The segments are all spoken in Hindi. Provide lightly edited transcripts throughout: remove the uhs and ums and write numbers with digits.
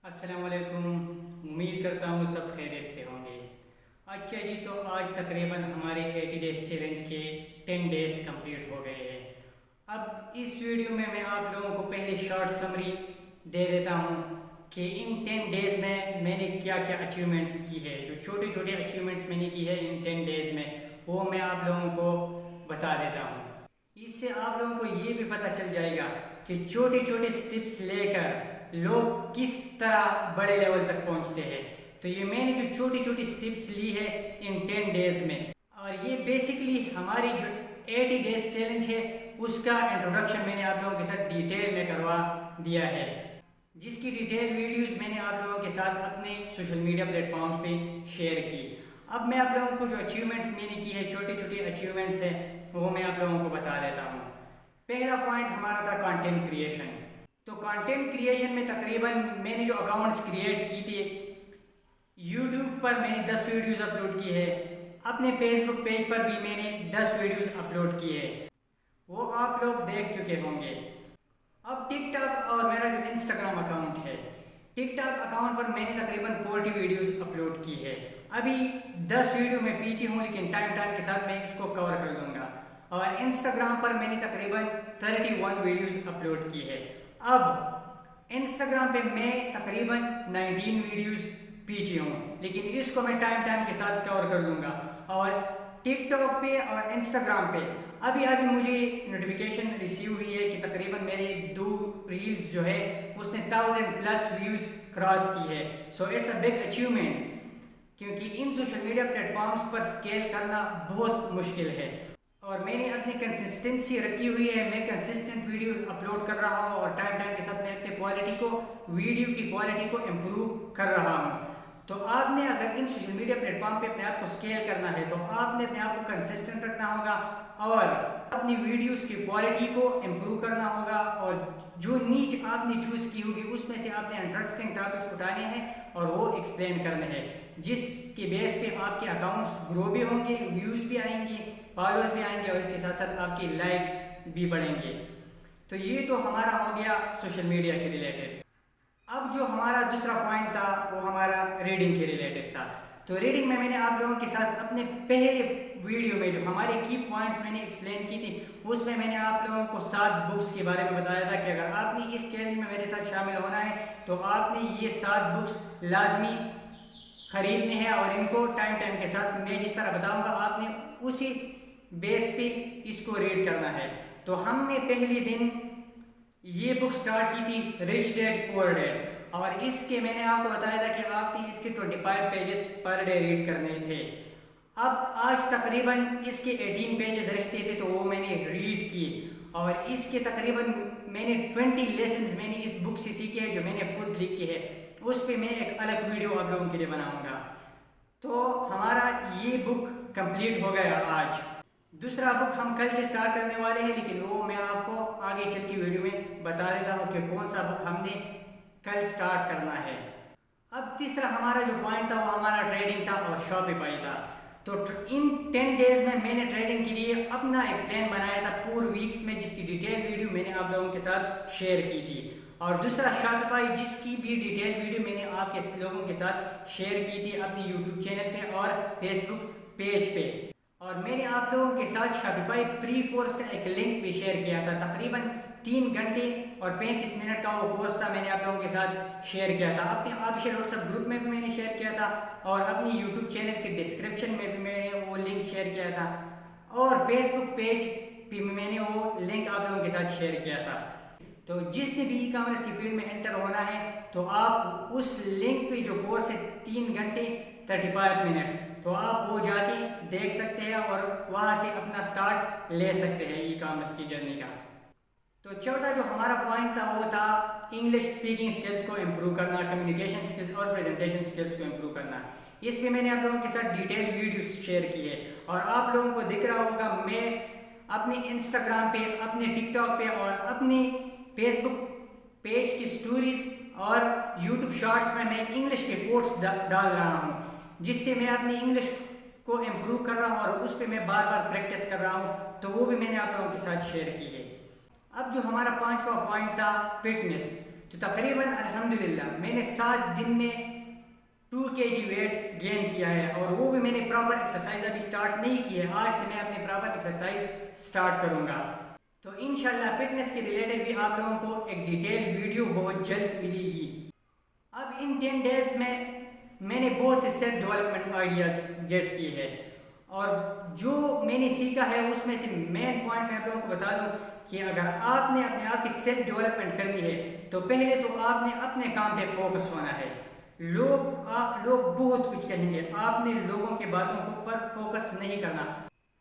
अस्सलामुअलैकुम। उम्मीद करता हूँ सब खैरियत से होंगे। अच्छा जी, तो आज तकरीबन हमारे 80 डेज चैलेंज के 10 डेज कंप्लीट हो गए हैं। अब इस वीडियो में मैं आप लोगों को पहले शॉर्ट समरी दे देता हूँ कि इन 10 डेज में मैंने क्या क्या अचीवमेंट्स की है। जो छोटे छोटे अचीवमेंट्स मैंने की है इन 10 डेज में, वो मैं आप लोगों को बता देता हूँ। इससे आप लोगों को ये भी पता चल जाएगा कि छोटे छोटे स्टेप्स लेकर लोग किस तरह बड़े लेवल तक पहुंचते हैं। तो ये मैंने जो छोटी छोटी स्टेप्स ली है इन 10 डेज में, और ये बेसिकली हमारी जो 80 डेज चैलेंज है उसका इंट्रोडक्शन मैंने आप लोगों के साथ डिटेल में करवा दिया है, जिसकी डिटेल वीडियोस मैंने आप लोगों के साथ अपने सोशल मीडिया प्लेटफॉर्म्स पे शेयर की। अब मैं आप लोगों को जो अचीवमेंट्स मैंने की है, छोटे छोटे अचीवमेंट्स हैं, वो मैं आप लोगों को बता देता हूँ। पहला पॉइंट हमारा था कंटेंट क्रिएशन। तो कंटेंट क्रिएशन में तकरीबन मैंने जो अकाउंट्स क्रिएट की थी, यूट्यूब पर मैंने 10 वीडियोस अपलोड की है, अपने फेसबुक पेज पर भी मैंने 10 वीडियोस अपलोड किए है, वो आप लोग देख चुके होंगे। अब टिकटॉक और मेरा जो इंस्टाग्राम अकाउंट है, टिकटॉक अकाउंट पर मैंने तकरीबन 40 वीडियोस अपलोड की है। अभी 10 वीडियो में पीछे हूँ, लेकिन टाइम के साथ मैं इसको कवर कर लूँगा। और इंस्टाग्राम पर मैंने तकरीबन 31 वीडियोस अपलोड की है। अब इंस्टाग्राम पे मैं तकरीबन 19 वीडियोस पीछे हूँ, लेकिन इसको मैं टाइम के साथ कवर कर लूँगा। और टिकटॉक पे और इंस्टाग्राम पे अभी मुझे नोटिफिकेशन रिसीव हुई है कि तकरीबन मेरे 2 रील्स जो है उसने 1000+ व्यूज़ क्रॉस की है। So it's a big achievement, क्योंकि इन सोशल मीडिया प्लेटफॉर्म्स पर स्केल करना बहुत मुश्किल है। और मैंने अपनी कंसिस्टेंसी रखी हुई है, मैं कंसिस्टेंट वीडियो अपलोड कर रहा हूँ और टाइम के साथ मैं अपने वीडियो की क्वालिटी को इम्प्रूव कर रहा हूँ। तो आपने अगर इन सोशल मीडिया प्लेटफॉर्म पे अपने आप को स्केल करना है तो आपने अपने आप को कंसिस्टेंट रखना होगा और अपनी वीडियोस की क्वालिटी को इम्प्रूव करना होगा। और जो नीच आपने चूज़ की होगी उसमें से आपने इंटरेस्टिंग टॉपिक्स उठाने हैं और वो एक्सप्लेन करने हैं, जिसके बेस पे आपके अकाउंट्स ग्रो भी होंगे, व्यूज़ भी आएंगे, फॉलोअर्स भी आएंगे और इसके साथ साथ आपकी लाइक्स भी बढ़ेंगे। तो ये तो हमारा हो गया सोशल मीडिया के रिलेटेड। अब जो हमारा दूसरा पॉइंट था वो हमारा रीडिंग के रिलेटेड था। तो रीडिंग में मैंने आप लोगों के साथ अपने पहले वीडियो में जो हमारे की पॉइंट्स मैंने एक्सप्लेन की थी, उसमें मैंने आप लोगों को 7 बुक्स के बारे में बताया था कि अगर आपने इस चैलेंज में मेरे साथ शामिल होना है तो आपने ये 7 बुक्स लाजमी खरीदने हैं और इनको टाइम के साथ मैं जिस तरह बताऊंगा आपने उसी बेस पे इसको रीड करना है। तो हमने पहले दिन ये बुक स्टार्ट की थी, रिच डैड पुअर डैड, और इसके मैंने आपको बताया था कि आपने इसके 25 पेजेस पर डे रीड करने थे। अब आज तकरीबन इसके 18 पेजेस रहते थे तो वो मैंने रीड किए, और इसके तकरीबन मैंने 20 लेसन्स मैंने इस बुक से सीखे हैं जो मैंने खुद लिख के है। उस पर मैं एक अलग वीडियो आप लोगों के लिए बनाऊंगा। तो हमारा ये बुक कंप्लीट हो गया आज। दूसरा बुक हम कल से स्टार्ट करने वाले हैं, लेकिन वो मैं आपको आगे चल के वीडियो में बता देता हूँ कि कौन सा बुक हमने कल स्टार्ट करना है। अब तीसरा हमारा जो पॉइंट था वो हमारा ट्रेडिंग था और शॉपिफाई था। तो इन 10 डेज में मैंने ट्रेडिंग के लिए अपना एक प्लान बनाया था 4 वीक्स में, जिसकी डिटेल वीडियो मैंने आप लोगों के साथ शेयर की थी। और दूसरा शॉपिफाई, जिसकी भी डिटेल वीडियो मैंने आपके लोगों के साथ शेयर की थी अपनी यूट्यूब चैनल पे और फेसबुक पेज पे। और मैंने आप लोगों के साथ शॉपिफाई प्री कोर्स का एक लिंक भी शेयर किया था। तकरीबन 3 घंटे और 35 मिनट का वो कोर्स था, मैंने आप लोगों के साथ शेयर किया था। अपने ऑफिशियल व्हाट्सएप ग्रुप में भी मैंने शेयर किया था और अपनी यूट्यूब चैनल के डिस्क्रिप्शन में भी मैंने वो लिंक शेयर किया था, और फेसबुक पेज पे मैंने वो लिंक आप लोगों के साथ शेयर किया था। तो जिसने भी ई कॉमर्स की फील्ड में एंटर होना है तो आप उस लिंक पे जो कोर्स है 3 घंटे 35 मिनट्स, तो आप वो जाके देख सकते हैं और वहाँ से अपना स्टार्ट ले सकते हैं ई कॉमर्स की जर्नी का। तो चौथा जो हमारा पॉइंट था वो था इंग्लिश स्पीकिंग स्किल्स को इम्प्रूव करना, कम्युनिकेशन स्किल्स और प्रेजेंटेशन स्किल्स को इम्प्रूव करना। इस पे मैंने आप लोगों के साथ डिटेल वीडियोस शेयर की है और आप लोगों को दिख रहा होगा मैं अपने इंस्टाग्राम पे, अपने टिकटॉक पे और अपने फेसबुक पेज की स्टोरीज और यूट्यूब शॉर्ट्स में मैं इंग्लिश के कोट्स डाल रहा हूँ, जिससे मैं अपनी इंग्लिश को इम्प्रूव कर रहा हूँ और उस पर मैं बार बार प्रैक्टिस कर रहा हूँ। तो वो भी मैंने आप लोगों के साथ शेयर की है। अब जो हमारा 5वां पॉइंट था फिटनेस, तो तकरीबन अल्हम्दुलिल्लाह मैंने 7 दिन में 2 kg वेट गेन किया है, और वो भी मैंने प्रॉपर एक्सरसाइज अभी स्टार्ट नहीं की है। आज से मैं अपनी प्रॉपर एक्सरसाइज स्टार्ट करूँगा। तो इंशाल्लाह फिटनेस के रिलेटेड भी आप लोगों को एक डिटेल वीडियो बहुत जल्द मिलेगी। अब इन 10 डेज में मैंने बहुत से सेल्फ डेवलपमेंट आइडियाज़ गेट किए हैं, और जो मैंने सीखा है उसमें से मेन पॉइंट मैं आप लोगों को बता दूं कि अगर आपने अपने आप की सेल्फ डेवलपमेंट करनी है तो पहले तो आपने अपने काम पे फोकस होना है। लोग बहुत कुछ कहेंगे, आपने लोगों की बातों पर फोकस नहीं करना।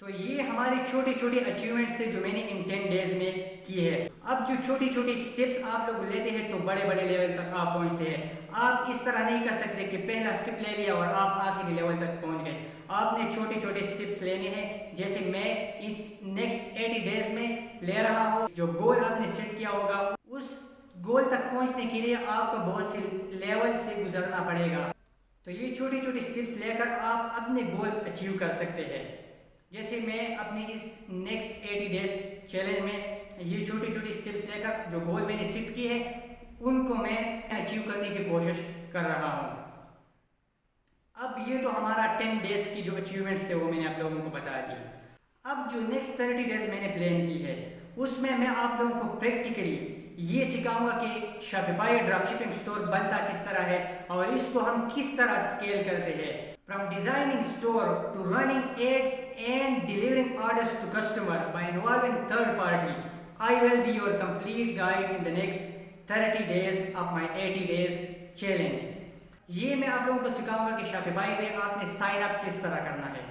तो ये हमारे छोटे छोटे अचीवमेंट्स थे जो मैंने इन 10 डेज में किए हैं। अब जो छोटी छोटी स्टेप्स आप लोग लेते हैं तो बड़े बड़े लेवल तक आप पहुंचते हैं। आप इस तरह नहीं कर सकते कि पहला स्टेप ले लिया और आप आखिरी लेवल तक पहुंच गए। आपने छोटे छोटे स्टेप्स लेने हैं, जैसे मैं इस नेक्स्ट 80 डेज में ले रहा हूँ। जो गोल आपने सेट किया होगा उस गोल तक पहुंचने के लिए आपको बहुत से लेवल से गुजरना पड़ेगा। तो ये छोटी छोटी स्टेप्स लेकर आप अपने गोल्स अचीव कर सकते हैं। जैसे मैं अपने इस नेक्स्ट 80 डेज चैलेंज में ये छोटी छोटी स्टेप्स लेकर जो गोल मैंने सेट किए हैं उनको मैं अचीव करने की कोशिश कर रहा हूँ। अब ये तो हमारा 10 डेज की जो अचीवमेंट्स थे वो मैंने आप लोगों को बता दी। अब जो नेक्स्ट 30 डेज मैंने प्लान की है उसमें मैं आप लोगों को प्रैक्टिकली ये सिखाऊंगा कि शॉपिफाई ड्रॉपशिपिंग स्टोर बनता किस तरह है और इसको हम किस तरह स्केल करते हैं। From designing store to running ads and delivering orders to customer by involving third party, I will be your complete guide in the next 30 days of my 80 days challenge. ये मैं आप लोगों को सिखाऊंगा कि शॉपिफाई पे आपने साइन अप किस तरह करना है,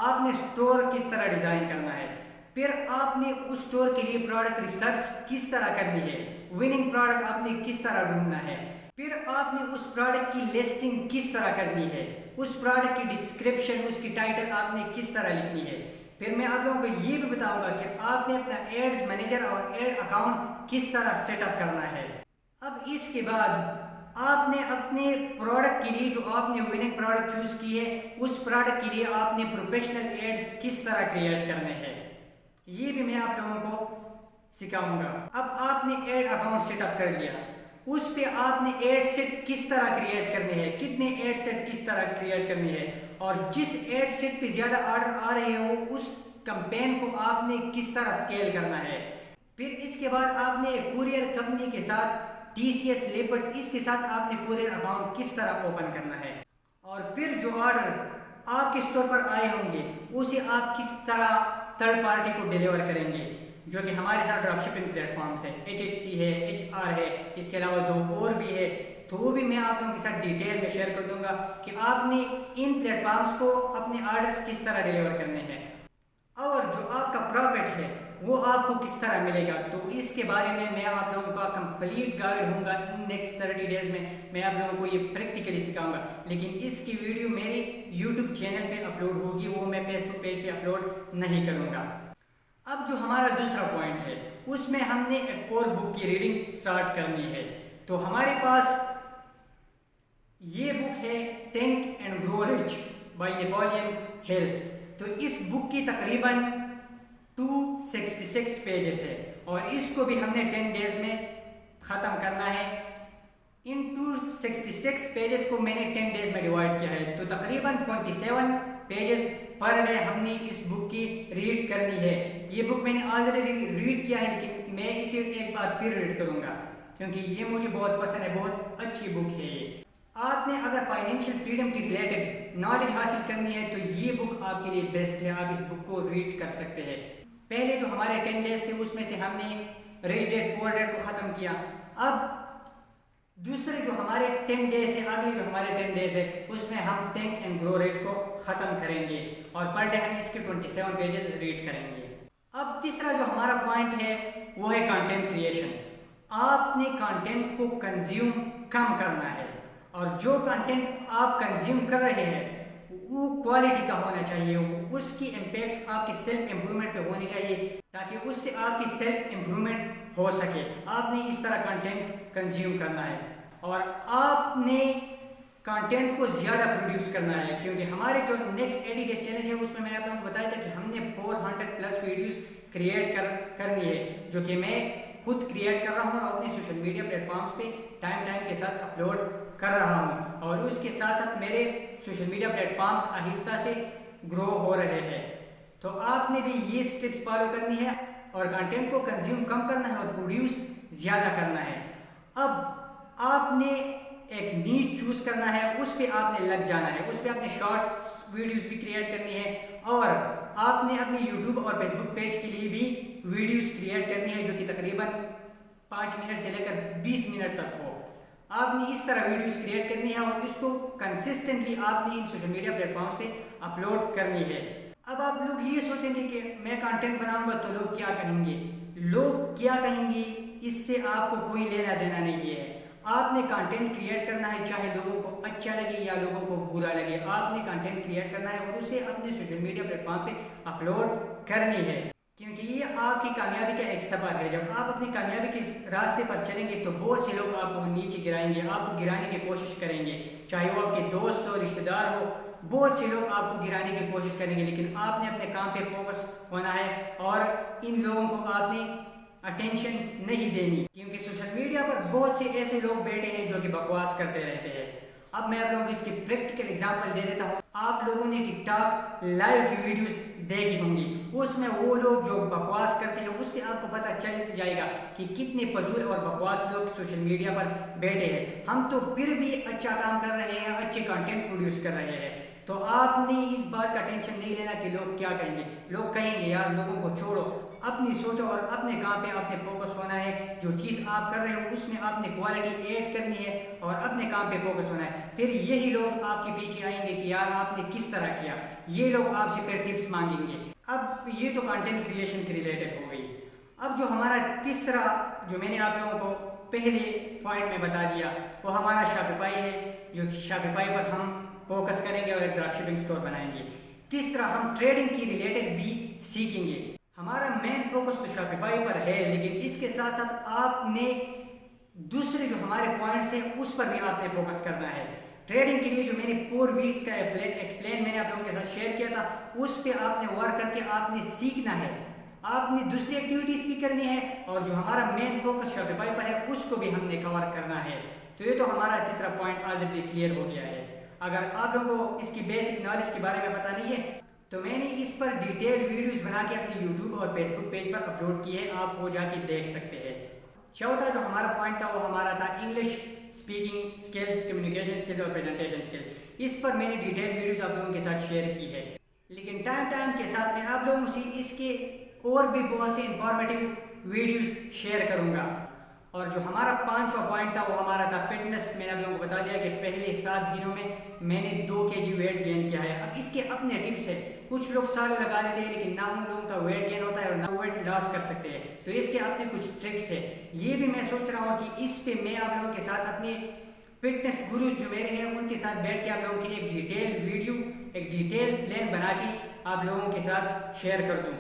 आपने स्टोर किस तरह डिजाइन करना है, फिर आपने उस स्टोर के लिए प्रोडक्ट रिसर्च किस तरह करनी है, विनिंग प्रोडक्ट आपने किस तरह ढूंढना है, फिर आपने उस प्रोडक्ट की लिस्टिंग किस तरह करनी है, उस प्रोडक्ट की डिस्क्रिप्शन, उसकी टाइटल आपने किस तरह लिखनी है। फिर मैं आप लोगों को ये भी बताऊंगा कि आपने अपना एड्स मैनेजर और एड अकाउंट किस तरह सेटअप करना है। अब इसके बाद आपने अपने प्रोडक्ट के लिए जो आपने विनिंग प्रोडक्ट चूज की है उस प्रोडक्ट के लिए आपने प्रोफेशनल एड्स किस तरह क्रिएट करने हैं, ये भी मैं आप लोगों को सिखाऊंगा। अब आपने एड अकाउंट सेटअप कर लिया, उस पे आपने एड सेट किस तरह क्रिएट करने हैं, कितने एड सेट किस तरह क्रिएट करनी है, और जिस एड सेट पे ज्यादा ऑर्डर आ रहे हो उस कैंपेन को आपने किस तरह स्केल करना है। फिर इसके बाद आपने कुरियर कंपनी के साथ TCS लेपर्ड इसके साथ आपने कुरियर अकाउंट किस तरह ओपन करना है, और फिर जो ऑर्डर आपके स्टोर पर आए होंगे उसे आप किस तरह थर्ड पार्टी को डिलीवर करेंगे, जो कि हमारे साथ ड्रॉपशिपिंग प्लेटफॉर्म्स है, HHC है, HR है, इसके अलावा 2 और भी है। तो वो भी मैं आप लोगों के साथ डिटेल में शेयर कर दूंगा कि आपने इन प्लेटफॉर्म्स को अपने ऑर्डर्स किस तरह डिलीवर करने हैं, और जो आपका प्रॉफिट है वो आपको किस तरह मिलेगा। तो इसके बारे में मैं आप लोगों का कंप्लीट गाइड दूंगा इन नेक्स्ट 30 डेज में। मैं आप लोगों को ये प्रैक्टिकली सिखाऊंगा, लेकिन इसकी वीडियो मेरे यूट्यूब चैनल पे अपलोड होगी, वो मैं फेसबुक पेज पे अपलोड नहीं करूँगा। अब जो हमारा दूसरा पॉइंट है उसमें हमने एक और बुक की रीडिंग स्टार्ट करनी है। तो हमारे पास ये बुक है think and grow rich by Napoleon Hill. तो इस बुक की तकरीबन 266 पेजेस है और इसको भी हमने 10 डेज में ख़त्म करना है। इन 266 पेजेस को मैंने 10 डेज में डिवाइड किया है, तो तकरीबन 27 पेजेस पर डे हमने इस बुक की रीड करनी है। ये बुक मैंने ऑलरेडी रीड किया है, लेकिन मैं इसे एक बार फिर रीड करूँगा क्योंकि ये मुझे बहुत पसंद है, बहुत अच्छी बुक है ये। आपने अगर फाइनेंशियल फ्रीडम की रिलेटेड नॉलेज हासिल करनी है तो ये बुक आपके लिए बेस्ट है, आप इस बुक को रीड कर सकते हैं। पहले जो हमारे 10 डेज थे उसमें से हमने रिच डैड पुअर डैड को ख़त्म किया। अब दूसरे जो हमारे 10 डेज है, अगले जो हमारे 10 डेज है उसमें हम थिंक एंड ग्रो रिच को ख़त्म करेंगे और पर डे हम इसके 27 पेजेस रीड करेंगे। अब तीसरा जो हमारा पॉइंट है वो है कंटेंट क्रिएशन। आपने कंटेंट को कंज्यूम कम करना है और जो कंटेंट आप कंज्यूम कर रहे हैं वो क्वालिटी का होना चाहिए, उसकी इम्पैक्ट आपके सेल्फ इम्प्रूवमेंट पे होनी चाहिए ताकि उससे आपकी सेल्फ इम्प्रूवमेंट हो सके। आपने इस तरह कंटेंट कंज्यूम करना है और आपने कंटेंट को ज़्यादा प्रोड्यूस करना है, क्योंकि हमारे जो नेक्स्ट 80 डेज चैलेंज है उसमें मैंने आप लोगों को बताया था कि हमने 400 प्लस वीडियोस क्रिएट करनी है, जो कि मैं खुद क्रिएट कर रहा हूँ और अपने सोशल मीडिया प्लेटफॉर्म्स पे टाइम के साथ अपलोड कर रहा हूँ, और उसके साथ साथ मेरे सोशल मीडिया प्लेटफॉर्म्स आहिस्ता से ग्रो हो रहे हैं। तो आपने भी ये स्टेप्स फॉलो करनी है और कंटेंट को कंज्यूम कम करना है और प्रोड्यूस ज़्यादा करना है। अब आपने एक नीच चूज करना है, उस पर आपने लग जाना है, उस पर आपने शॉर्ट्स वीडियोस भी क्रिएट करनी है और आपने अपने यूट्यूब और फेसबुक पेज के लिए भी वीडियोस क्रिएट करनी है जो कि तकरीबन 5 मिनट से लेकर 20 मिनट तक हो। आपने इस तरह वीडियोस क्रिएट करनी है और इसको कंसिस्टेंटली आपने इन सोशल मीडिया प्लेटफॉर्म्स पे अपलोड करनी है। अब आप लोग ये सोचेंगे कि मैं कंटेंट बनाऊंगा तो लोग क्या कहेंगे। लोग क्या कहेंगे इससे आपको कोई लेना देना नहीं है। आपने कंटेंट क्रिएट करना है, चाहे लोगों को अच्छा लगे या लोगों को बुरा लगे, आपने कंटेंट क्रिएट करना है और उसे अपने सोशल मीडिया प्लेटफॉर्म पे अपलोड करनी है, क्योंकि ये आपकी कामयाबी का एक सफर है। जब आप अपनी कामयाबी के रास्ते पर चलेंगे तो बहुत से लोग आपको नीचे गिराएंगे, आपको गिराने की कोशिश करेंगे, चाहे वो आपके दोस्त हो, रिश्तेदार हो, बहुत से लोग आपको गिराने की कोशिश करेंगे। लेकिन आपने अपने काम पे फोकस होना है और इन लोगों को आपने अटेंशन नहीं देनी, क्योंकि सोशल मीडिया पर बहुत से ऐसे लोग बैठे हैं जो कि बकवास करते रहते हैं। अब मैं आप लोगों को इसकी प्रैक्टिकल एग्जांपल दे देता हूँ। आप लोगों ने टिकटॉक लाइव की वीडियोस देखी होंगी, उसमें वो लोग जो बकवास करते हैं उससे आपको पता चल जाएगा कि कितने फजूल और बकवास लोग सोशल मीडिया पर बैठे हैं। हम तो फिर भी अच्छा काम कर रहे हैं, अच्छे कंटेंट प्रोड्यूस कर रहे हैं। तो आपने इस बात का टेंशन नहीं लेना कि लोग क्या कहेंगे। लोग कहेंगे यार, लोगों को छोड़ो, अपनी सोचो और अपने काम पे आपने फोकस होना है। जो चीज़ आप कर रहे हो उसमें आपने क्वालिटी ऐड करनी है और अपने काम पे फोकस होना है। फिर यही लोग आपके पीछे आएंगे कि यार आपने किस तरह किया, ये लोग आपसे फिर टिप्स मांगेंगे। अब ये तो कंटेंट क्रिएशन के रिलेटेड हो गई। अब जो हमारा तीसरा, जो मैंने आप लोगों को पहले पॉइंट में बता दिया, वो हमारा शॉपिफाई है, जो शॉपिफाई पर हम फोकस करेंगे और एक ड्रॉपशिपिंग स्टोर बनाएंगे। तीसरा, हम ट्रेडिंग की रिलेटेड भी सीखेंगे। हमारा मेन फोकस तो शॉपिफाई पर है, लेकिन इसके साथ साथ आपने दूसरे जो हमारे पॉइंट्स हैं उस पर भी आपने फोकस करना है। ट्रेडिंग के लिए जो मैंने 4 वीक्स का एक प्लान मैंने आप लोगों के साथ शेयर किया था, उस पर आपने वर्क करके आपने सीखना है, आपने दूसरी एक्टिविटीज भी करनी है और जो हमारा मेन फोकस शॉपिफाई पर है उसको भी हमने कवर करना है। तो ये तो हमारा तीसरा पॉइंट ऑलरेडी क्लियर हो गया है। अगर आप लोगों को इसकी बेसिक नॉलेज के बारे में पता नहीं है तो मैंने इस पर डिटेल वीडियोस बना के अपने यूट्यूब और फेसबुक पेज पर अपलोड किए हैं, आप वो जाके देख सकते हैं। चौथा जो हमारा पॉइंट था वो हमारा था English speaking skills, communication skills और प्रेजेंटेशन स्किल्स। इस पर मैंने डिटेल वीडियोस आप लोगों के साथ शेयर की है, लेकिन टाइम के साथ मैं आप लोगों से इसके और भी बहुत से इंफॉर्मेटिव वीडियोस शेयर करूंगा। और जो हमारा 5वां पॉइंट था वो हमारा था फिटनेस। मैंने आप लोगों को बता दिया कि पहले 7 दिनों में मैंने 2 kg वेट गेन किया है। अब इसके अपने टिप्स है, कुछ लोग साल लगा देते हैं लेकिन ना उन लोगों का वेट गेन होता है और ना वेट लॉस कर सकते हैं, तो इसके अपने कुछ ट्रिक्स है। ये भी मैं सोच रहा हूँ कि इस पे मैं आप लोगों के साथ अपने फिटनेस गुरुज जो मेरे हैं उनके साथ बैठ के आप लोगों के लिए एक डिटेल वीडियो, एक डिटेल प्लान बना के आप लोगों के साथ शेयर कर दूँ।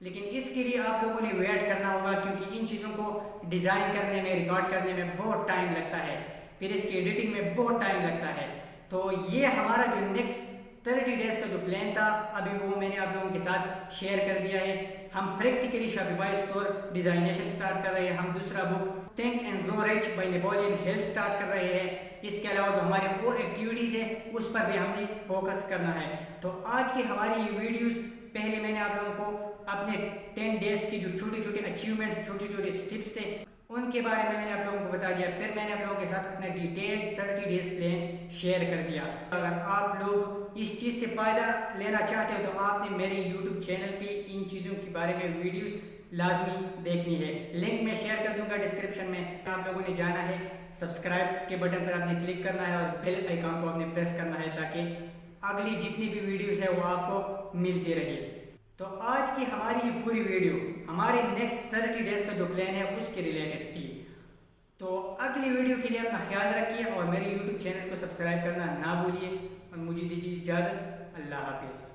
लेकिन इसके लिए आप लोगों ने वेट करना होगा, क्योंकि इन चीज़ों को डिज़ाइन करने में, रिकॉर्ड करने में बहुत टाइम लगता है, फिर इसकी एडिटिंग में बहुत टाइम लगता है। तो ये हमारा जो नेक्स्ट 30 डेज का जो प्लान था अभी वो मैंने आप लोगों के साथ शेयर कर दिया है। हम practically Shopify store designation start कर रहे हैं। हम दूसरा book think and grow rich by Napoleon hill start कर रहे हैं। इसके अलावा जो हमारे और एक्टिविटीज़ है उस पर भी हमने फोकस करना है। तो आज की हमारी ये वीडियोस, पहले मैंने आप लोगों को अपने 10 डेज की जो छोटे छोटे अचीवमेंट्स, छोटे छोटे स्टेप्स थे उनके बारे में मैंने आप लोगों को बता दिया। फिर मैंने आप लोगों के साथ अपना डिटेल 30 डेज प्लान शेयर कर दिया। अगर आप लोग इस चीज़ से फ़ायदा लेना चाहते हो तो आपने मेरे यूट्यूब चैनल पे इन चीज़ों के बारे में वीडियोस लाजमी देखनी है। लिंक मैं शेयर कर दूंगा डिस्क्रिप्शन में। आप लोगों ने जाना है, सब्सक्राइब के बटन पर आपने क्लिक करना है और बेल आइकॉन को आपने प्रेस करना है ताकि अगली जितनी भी वीडियोस है वो आपको मिलती रहे। तो आज की हमारी ये पूरी वीडियो हमारे नेक्स्ट 30 डेज का जो प्लान है उसके रिलेटेड थी। तो अगली वीडियो के लिए अपना ख्याल रखिए और मेरे यूट्यूब चैनल को सब्सक्राइब करना ना भूलिए और मुझे दीजिए इजाज़त। अल्लाह हाफिज़।